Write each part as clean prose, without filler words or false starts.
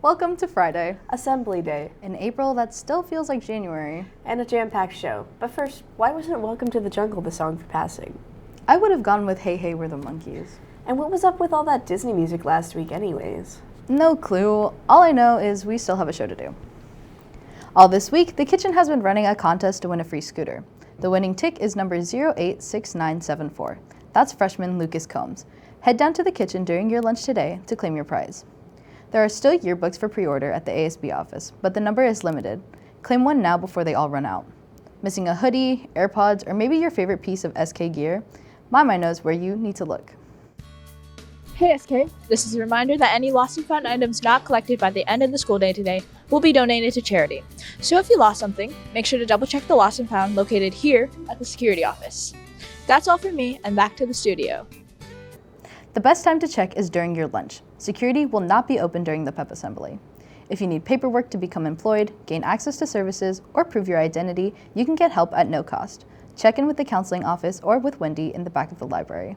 Welcome to Friday, Assembly Day, in April that still feels like January. and a jam-packed show. But first, why wasn't Welcome to the Jungle the song for passing? I would have gone with Hey Hey We're the Monkeys. And what was up with all that Disney music last week anyways? No clue. All I know is we still have a show to do. All this week, the kitchen has been running a contest to win a free scooter. The winning tick is number 086974. That's freshman Lucas Combs. Head down to the kitchen during your lunch today to claim your prize. There are still yearbooks for pre-order at the ASB office, but the number is limited. Claim one now before they all run out. Missing a hoodie, AirPods, or maybe your favorite piece of SK gear? My mind knows where you need to look. Hey SK, this is a reminder that any lost and found items not collected by the end of the school day today will be donated to charity. So if you lost something, make sure to double check the lost and found located here at the security office. That's all from me, and back to the studio. The best time to check is during your lunch. Security will not be open during the Pep Assembly. If you need paperwork to become employed, gain access to services, or prove your identity, you can get help at no cost. Check in with the counseling office or with Wendy in the back of the library.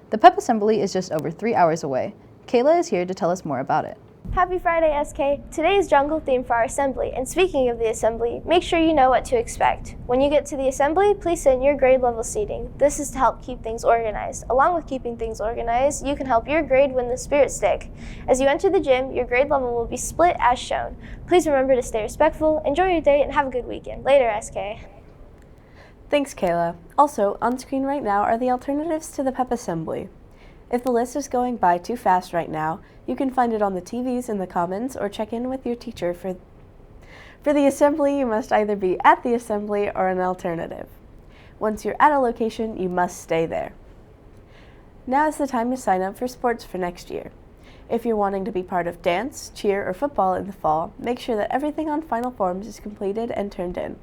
The Pep Assembly is just over 3 hours away. Kayla is here to tell us more about it. Happy Friday, SK. Today is jungle theme for our assembly, and speaking of the assembly, make sure you know what to expect. When you get to the assembly, please sit in your grade level seating. This is to help keep things organized. Along with keeping things organized, you can help your grade win the spirit stick. As you enter the gym, your grade level will be split as shown. Please remember to stay respectful, enjoy your day, and have a good weekend. Later, SK. Thanks, Kayla. Also, on screen right now are the alternatives to the Pep Assembly. If the list is going by too fast right now, you can find it on the TVs in the Commons or check in with your teacher. For the assembly, you must either be at the assembly or an alternative. Once you're at a location, you must stay there. Now is the time to sign up for sports for next year. If you're wanting to be part of dance, cheer, or football in the fall, make sure that everything on final forms is completed and turned in.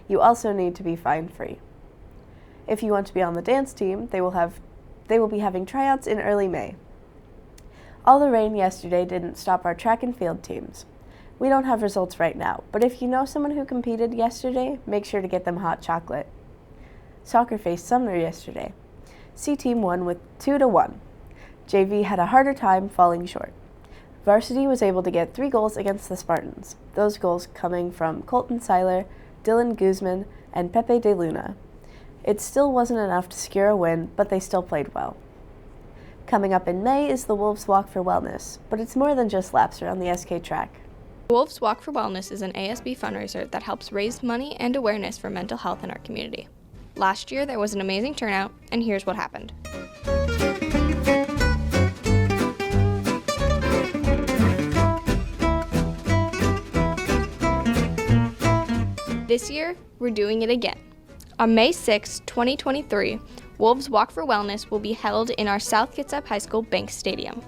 You also need to be fine-free. If you want to be on the dance team, they will be having tryouts in early May. All the rain yesterday didn't stop our track and field teams. We don't have results right now, but if you know someone who competed yesterday, make sure to get them hot chocolate. Soccer faced Sumner yesterday. C team won with 2-1. JV had a harder time falling short. Varsity was able to get 3 goals against the Spartans, those goals coming from Colton Seiler, Dylan Guzman, and Pepe de Luna. It still wasn't enough to secure a win, but they still played well. Coming up in May is the Wolves Walk for Wellness, but it's more than just laps around the SK track. Wolves Walk for Wellness is an ASB fundraiser that helps raise money and awareness for mental health in our community. Last year there was an amazing turnout, and here's what happened. This year, we're doing it again. On May 6, 2023, Wolves Walk for Wellness will be held in our South Kitsap High School Banks Stadium.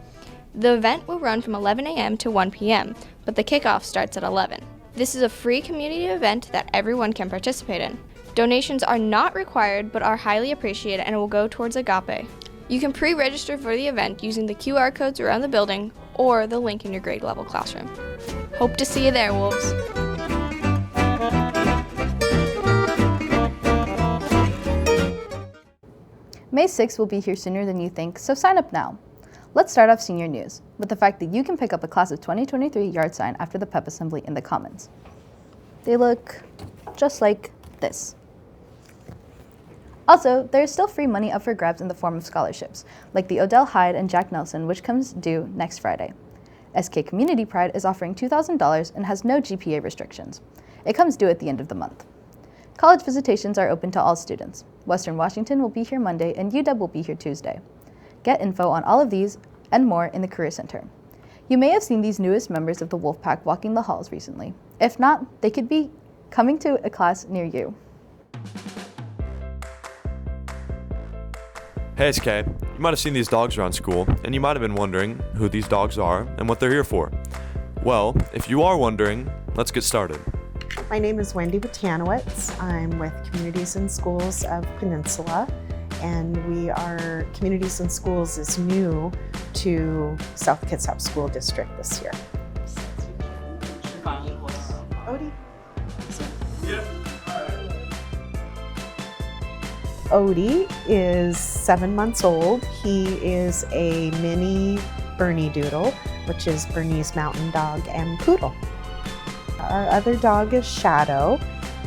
The event will run from 11 a.m. to 1 p.m., but the kickoff starts at 11. This is a free community event that everyone can participate in. Donations are not required but are highly appreciated and will go towards Agape. You can pre-register for the event using the QR codes around the building or the link in your grade level classroom. Hope to see you there, Wolves. May 6th will be here sooner than you think, so sign up now. Let's start off senior news with the fact that you can pick up a class of 2023 yard sign after the Pep Assembly in the Commons. They look just like this. Also, there is still free money up for grabs in the form of scholarships, like the Odell Hyde and Jack Nelson, which comes due next Friday. SK Community Pride is offering $2,000 and has no GPA restrictions. It comes due at the end of the month. College visitations are open to all students. Western Washington will be here Monday and UW will be here Tuesday. Get info on all of these and more in the Career Center. You may have seen these newest members of the Wolfpack walking the halls recently. If not, they could be coming to a class near you. Hey SK, you might have seen these dogs around school, and you might have been wondering who these dogs are and what they're here for. Well, if you are wondering, let's get started. My name is Wendy Butanowitz. I'm with Communities and Schools of Peninsula, and Communities and Schools is new to South Kitsap School District this year. Odie. Odie is 7 months old. He is a mini Bernie Doodle. which is Bernese Mountain Dog and Poodle. Our other dog is Shadow,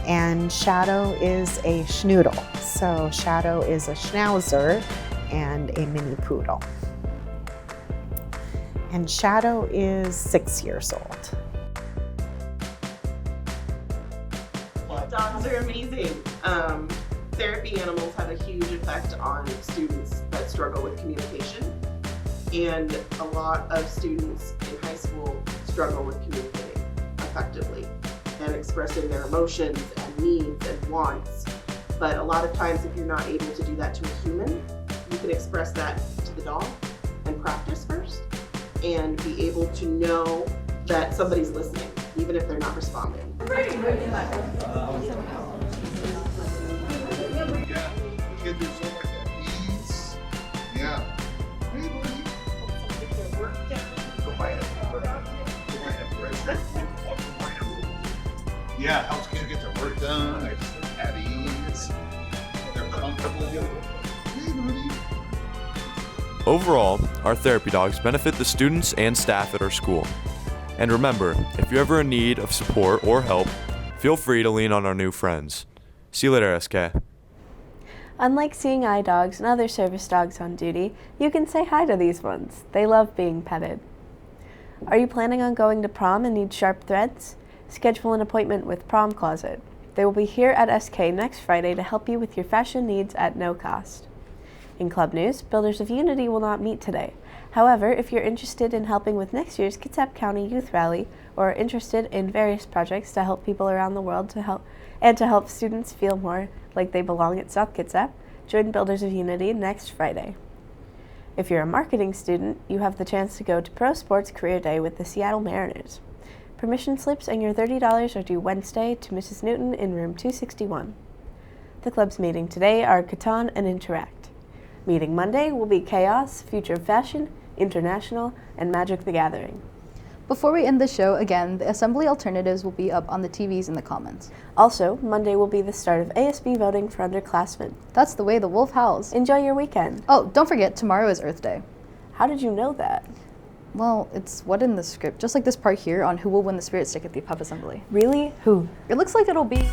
and Shadow is a schnoodle. So Shadow is a schnauzer and a mini poodle. And Shadow is 6 years old. Dogs are amazing. Therapy animals have a huge effect on students that struggle with communication. And a lot of students in high school struggle with communicating effectively and expressing their emotions and needs and wants. But a lot of times if you're not able to do that to a human, you can express that to the dog and practice first and be able to know that somebody's listening, even if they're not responding. Yeah, helps kids get their work done, they're just at ease, they're comfortable. Overall, our therapy dogs benefit the students and staff at our school. And remember, if you're ever in need of support or help, feel free to lean on our new friends. See you later, SK. Unlike seeing eye dogs and other service dogs on duty, you can say hi to these ones. They love being petted. Are you planning on going to prom and need sharp threads? Schedule an appointment with Prom Closet. They will be here at SK next Friday to help you with your fashion needs at no cost. In club news, Builders of Unity will not meet today. However, if you're interested in helping with next year's Kitsap County Youth Rally or are interested in various projects to help people around the world to help students feel more like they belong at South Kitsap, join Builders of Unity next Friday. If you're a marketing student, you have the chance to go to Pro Sports Career Day with the Seattle Mariners. Permission slips and your $30 are due Wednesday to Mrs. Newton in room 261. The clubs meeting today are Catan and Interact. Meeting Monday will be Chaos, Future of Fashion, International, and Magic the Gathering. Before we end the show, again, the assembly alternatives will be up on the TVs in the comments. Also, Monday will be the start of ASB voting for underclassmen. That's the way the wolf howls. Enjoy your weekend. Oh, don't forget, tomorrow is Earth Day. How did you know that? Well, it's what in the script, just like this part here on who will win the spirit stick at the pep assembly. Really? Who? It looks like it'll be...